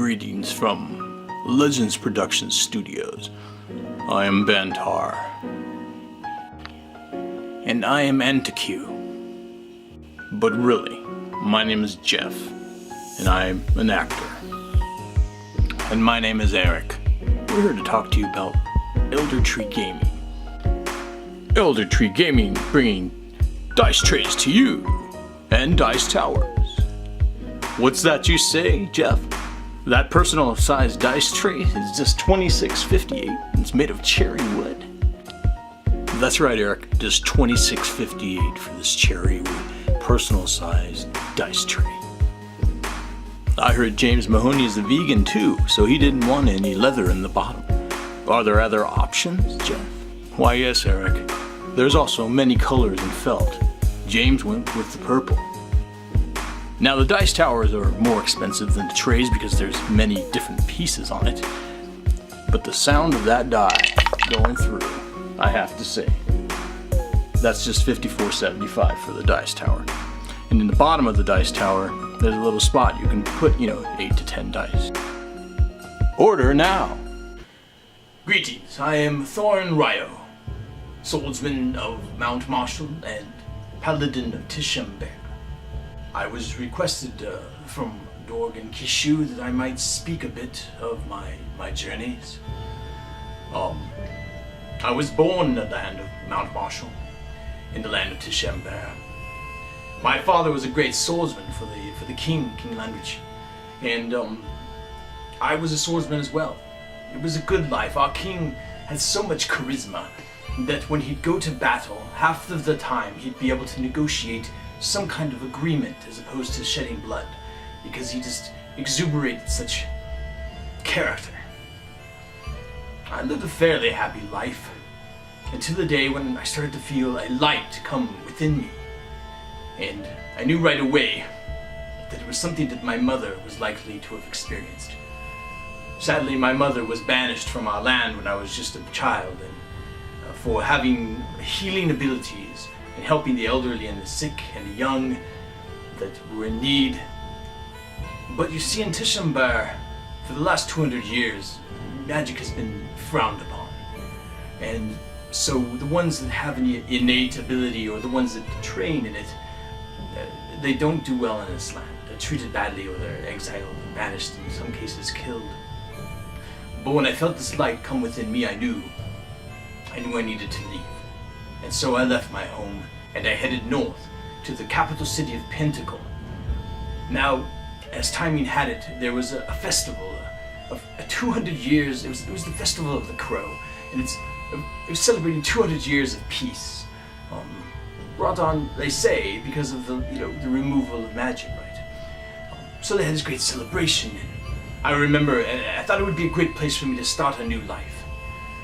Greetings from Legends Productions Studios. I am Bantar. And I am Antiq. But really, my name is Jeff, and I'm an actor. And my name is Eric. We're here to talk to you about Elder Tree Gaming. Elder Tree Gaming bringing dice trays to you, and dice towers. What's that you say, Jeff? That personal-sized dice tray is just $26.58 and it's made of cherry wood. That's right, Eric. Just $26.58 for this cherry wood personal-sized dice tray. I heard James Mahoney is a vegan too, so he didn't want any leather in the bottom. Are there other options, Jeff? Why, yes, Eric. There's also many colors in felt. James went with the purple. Now the dice towers are more expensive than the trays because there's many different pieces on it. But the sound of that die going through, I have to say, that's just $54.75 for the dice tower. And in the bottom of the dice tower, there's a little spot you can put, 8 to 10 dice. Order now! Greetings, I am THORIN Ryyo, swordsman of Mount Marshall and Paladin of Tishamber. I was requested from Dorg and Kishu that I might speak a bit of my journeys. I was born in the land of Mount Marshall, in the land of Tishamber. My father was a great swordsman for the King Landwich, and I was a swordsman as well. It was a good life. Our king had so much charisma that when he'd go to battle, half of the time he'd be able to negotiate some kind of agreement as opposed to shedding blood, because he just exuberated such character. I lived a fairly happy life until the day when I started to feel a light come within me, and I knew right away that it was something that my mother was likely to have experienced. Sadly, my mother was banished from our land when I was just a child, and for having healing abilities and helping the elderly and the sick and the young that were in need. But you see, in Tishamber, for the last 200 years, magic has been frowned upon. And so the ones that have an innate ability, or the ones that train in it, they don't do well in this land. They're treated badly, or they're exiled, banished, in some cases killed. But when I felt this light come within me, I knew I needed to leave. And so I left my home and I headed north to the capital city of Pentacle. Now, as timing had it, there was a festival of 200 years. It was the festival of the Crow, and it was celebrating 200 years of peace, brought on, they say, because of the removal of magic, right? So they had this great celebration, and I remember, I thought it would be a great place for me to start a new life.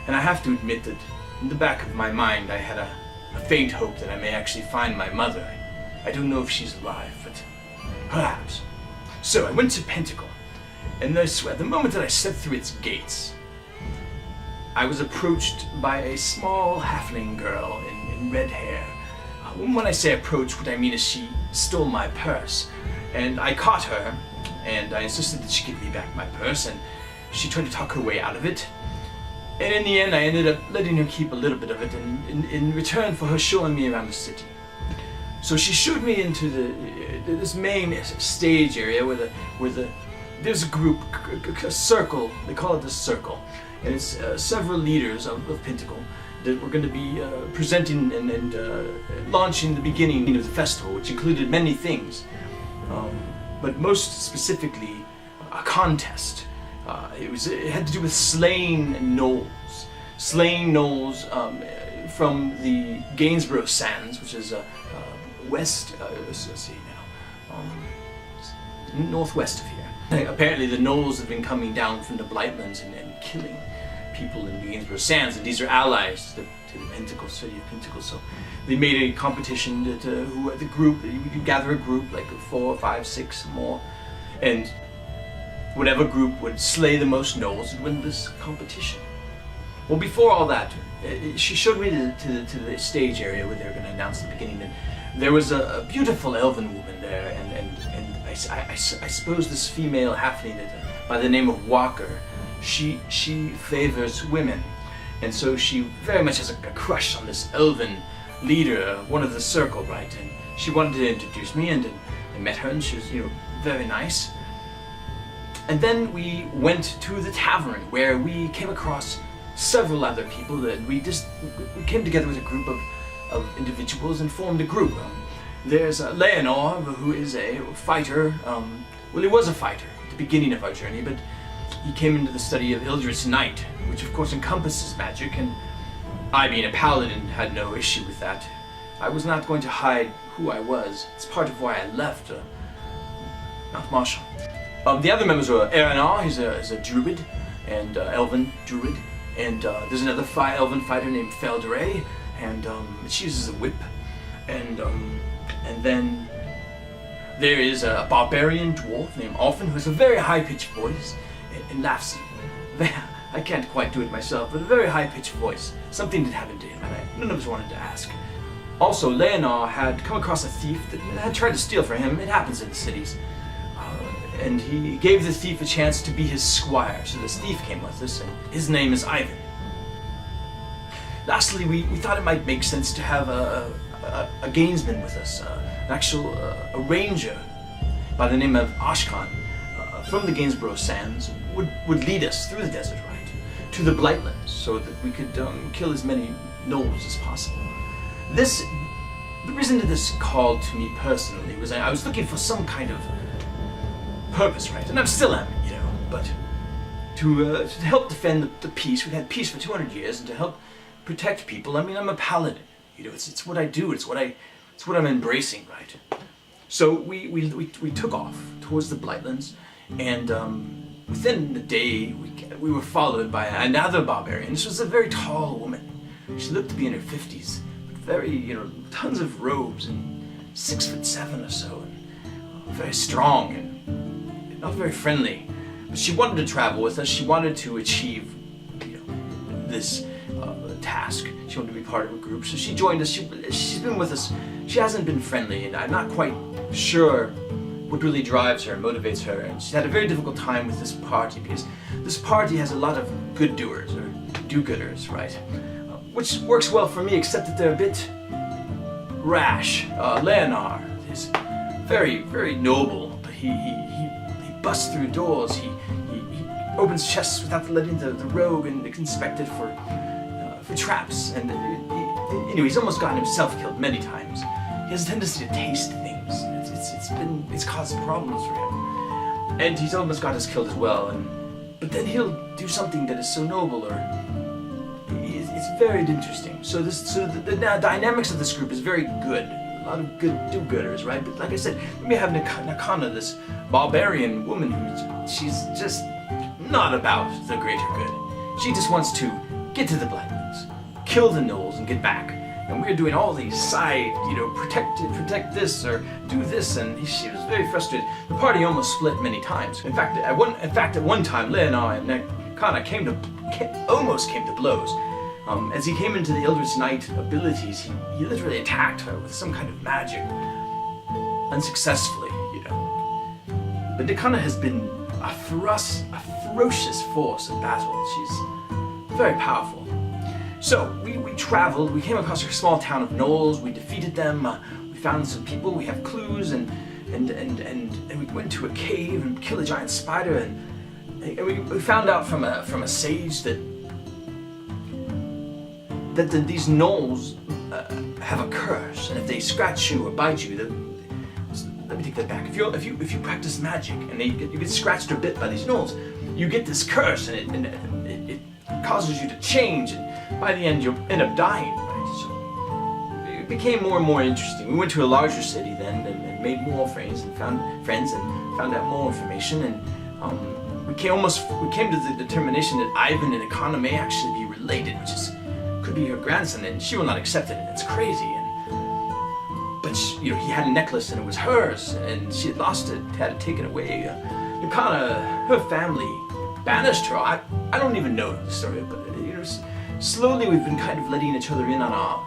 And I have to admit that in the back of my mind, I had a faint hope that I may actually find my mother. I don't know if she's alive, but perhaps. So I went to Pentacle, and I swear, the moment that I stepped through its gates, I was approached by a small halfling girl in red hair. When I say approach, what I mean is she stole my purse, and I caught her, and I insisted that she give me back my purse, and she tried to talk her way out of it. And in the end, I ended up letting her keep a little bit of it in return for her showing me around the city. So she showed me into this main stage area where there's a group, a circle, they call it the circle. And it's several leaders of Pentacle that were going to be presenting and launching the beginning of the festival, which included many things. But most specifically, a contest. It had to do with slaying gnolls. Slaying gnolls from the Gainsborough Sands, which is west, let's see now, northwest of here. Apparently the gnolls have been coming down from the Blightlands and killing people in the Gainsborough Sands, and these are allies to the Pentacle, city of Pentacle. So they made a competition that the group, you could gather a group, like 4, 5, 6 more, and whatever group would slay the most gnolls would win this competition. Well, before all that, she showed me to the stage area where they were going to announce the beginning, and there was a beautiful elven woman there, and I suppose this female halfling that by the name of Walker. She favors women, and so she very much has a crush on this elven leader, one of the circle, right? And she wanted to introduce me, and I met her, and she was, very nice. And then we went to the tavern, where we came across several other people that we came together with a group of individuals and formed a group. There's Leonor, who is a fighter. Well, he was a fighter at the beginning of our journey, but he came into the study of Eldritch Knight, which of course encompasses magic, and I, being a paladin, had no issue with that. I was not going to hide who I was. It's part of why I left Mount Marshall. The other members were Eranar, he's a druid, and elven druid, and there's another elven fighter named Felderay, and she uses a whip, and then there is a barbarian dwarf named Alphen who has a very high-pitched voice and laughs. I can't quite do it myself, but a very high-pitched voice. Something that happened to him, and none of us wanted to ask. Also, Leonor had come across a thief that had tried to steal from him. It happens in the cities. And he gave the thief a chance to be his squire, so this thief came with us, and his name is Ivan. Lastly, we thought it might make sense to have a gainsman with us, an actual a ranger by the name of Ashkan from the Gainsborough Sands would lead us through the desert, right, to the Blightlands, so that we could kill as many gnolls as possible. The reason that this called to me personally was I was looking for some kind of purpose, right, and I still am, but to help defend the peace. We've had peace for 200 years, and to help protect people. I mean, I'm a paladin. It's what I do. It's what I'm embracing, right? So we took off towards the Blightlands, and within the day we were followed by another barbarian. This was a very tall woman. She looked to be in her 50s, but very, tons of robes, and 6'7" or so, and very strong and not very friendly. But she wanted to travel with us. She wanted to achieve, this task. She wanted to be part of a group, so she joined us. She's been with us. She hasn't been friendly, and I'm not quite sure what really drives her and motivates her. And she's had a very difficult time with this party, because this party has a lot of good doers, or do-gooders, right? Which works well for me, except that they're a bit rash. Leonor is very, very noble, but he busts through doors. He opens chests without letting the rogue and inspect it for traps, and he's almost gotten himself killed many times. He has a tendency to taste things. It's caused problems for him, and he's almost got us killed as well. But then he'll do something that is so noble, or it's very interesting. So the dynamics of this group is very good. A lot of good do-gooders, right? But like I said, we have Nakana, this barbarian woman she's just not about the greater good. She just wants to get to the Blightlands, kill the gnolls, and get back. And we're doing all these side, protect this or do this, and she was very frustrated. The party almost split many times. In fact, at one time, Leonor and Nakana almost came to blows. As he came into the Eldritch Knight abilities, he literally attacked her with some kind of magic, unsuccessfully, But Nakana has been a ferocious force in battle. She's very powerful. So we traveled. We came across a small town of gnolls. We defeated them. We found some people. We have clues, and we went to a cave and killed a giant spider. And we found out from a sage that these gnolls have a curse, and if they scratch you or bite you, let me take that back. If you practice magic and you get scratched or bit by these gnolls, you get this curse, and it causes you to change, and by the end you'll end up dying, right? So it became more and more interesting. We went to a larger city then, and made more friends and found out more information, and we came to the determination that Ivan and Akana may actually be related, which could be her grandson, and she will not accept it, and it's crazy. But he had a necklace, and it was hers, and she had lost it, had it taken away. Akana, her family banished her. I don't even know the story, but slowly we've been kind of letting each other in on our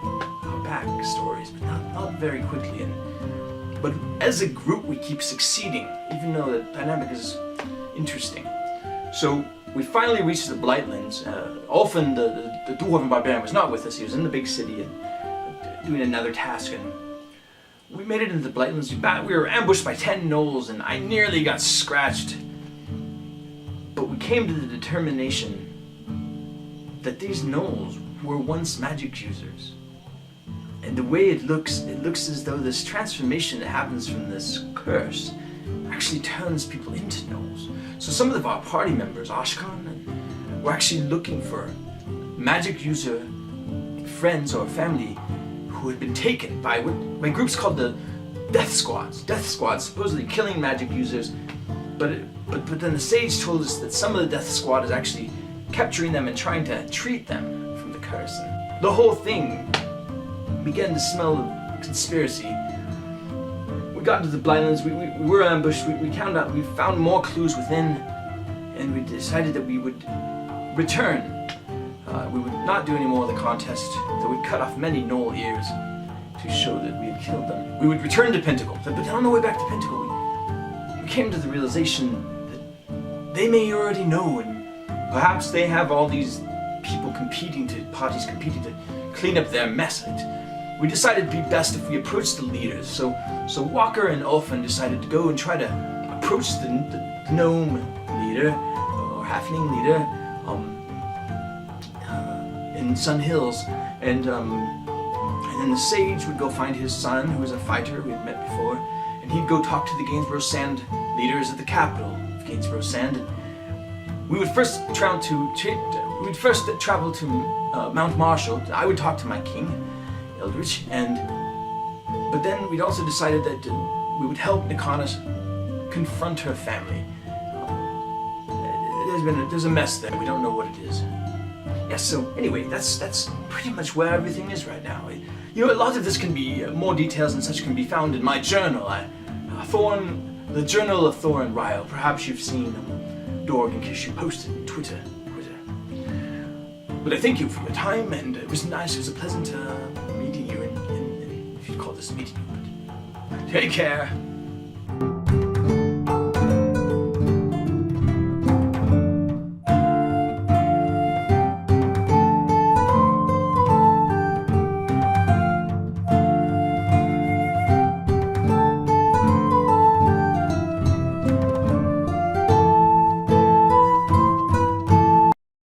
back stories, but not very quickly. But as a group, we keep succeeding, even though the dynamic is interesting. So we finally reached the Blightlands. Ulfin, the dwarven barbarian, was not with us. He was in the big city and doing another task, and we made it into the Blightlands. We were ambushed by 10 gnolls, and I nearly got scratched. But we came to the determination that these gnolls were once magic users. And the way it looks as though this transformation that happens from this curse actually turns people into gnolls. So some of our party members, Ashkan, were actually looking for magic user friends or family who had been taken by groups called the Death Squads. Death Squads, supposedly killing magic users, but then the sage told us that some of the Death Squad is actually capturing them and trying to treat them from the curse. And the whole thing began to smell of conspiracy. We got into the Blightlands, we were ambushed, we found more clues within, and we decided that we would return. We would not do any more of the contest, that we'd cut off many gnoll ears to show that we had killed them. We would return to Pentacle, but on the way back to Pentacle, we came to the realization that they may already know, and perhaps they have all these parties competing to clean up their mess. We decided it'd be best if we approached the leaders. So Walker and Ulfin decided to go and try to approach the gnome leader, or halfling leader, in Sun Hills, and then the sage would go find his son, who was a fighter we had met before, and he'd go talk to the Gainsborough Sand leaders at the capital of Gainsborough Sand. And we would first travel to Mount Marshall. I would talk to my king, Eldritch, but then we'd also decided that we would help Nikana confront her family. There's a mess there. We don't know what it is. Yeah, so anyway, that's pretty much where everything is right now. A lot of this can be, more details and such can be found in my journal. The Journal of Thorin Ryo. Perhaps you've seen Dorg and Kishu posted on Twitter. But I thank you for your time, and it was nice. It was a pleasant meeting you, if you'd call this meeting. But take care.